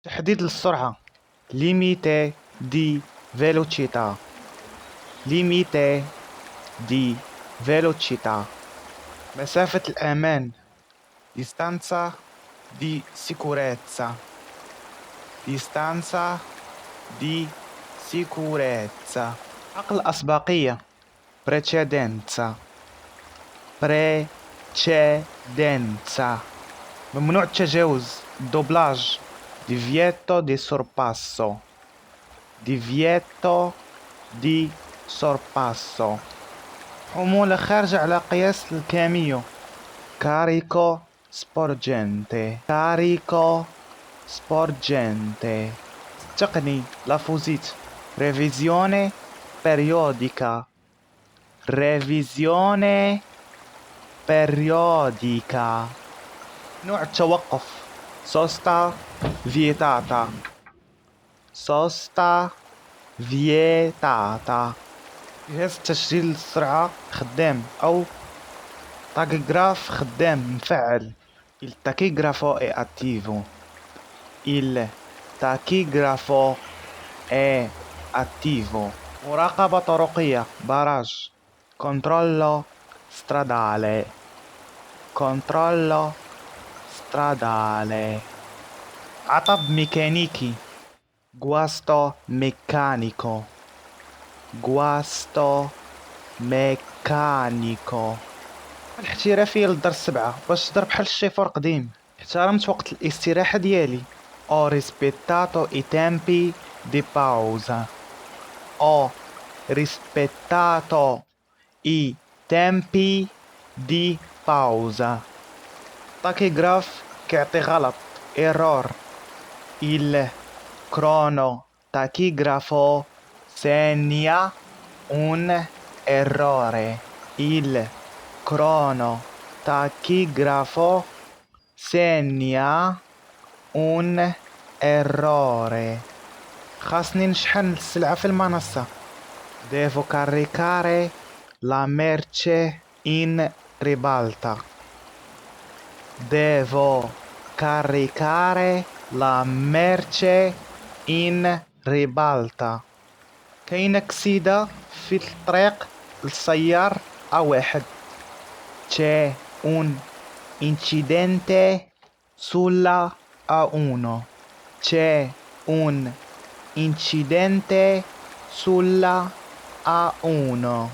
تحديد السرعة limite di velocità limite di velocità مسافة الأمان distanza di sicurezza distanza di sicurezza عقل الأسبقية precedenza precedenza ممنوع التجاوز دوبلاج divieto di sorpasso divieto di sorpasso حمولة خارجة على قياس الكاميو carico sporgente carico sporgente تقني لافوزيت revisione periodica revisione periodica نوع التوقف sosta vietata sosta vietata جهاز تسجيل السرعة خدام أو تاكيغراف خدام مفعل il tachigrafo è attivo il tachigrafo è attivo مراقبة طرقية باراج controllo stradale controllo stradale عطب ميكانيكي guasto meccanico guasto meccanico الاحترافية للدرس 7 باش تضرب بحال الشيفور قديم احترمت وقت الاستراحة ديالي ho rispettato i tempi di pausa ho rispettato i tempi di pausa تاكيغراف كيعطي غلط error il cronotachigrafo segna un errore il cronotachigrafo segna un errore خاصني نشحن السلعة في المنصة devo caricare la merce in ribalta devo caricare la merce in ribalta كاينة كسيدة في الطريق للسيار A1 c'è un incidente sulla A1 c'è un incidente sulla A1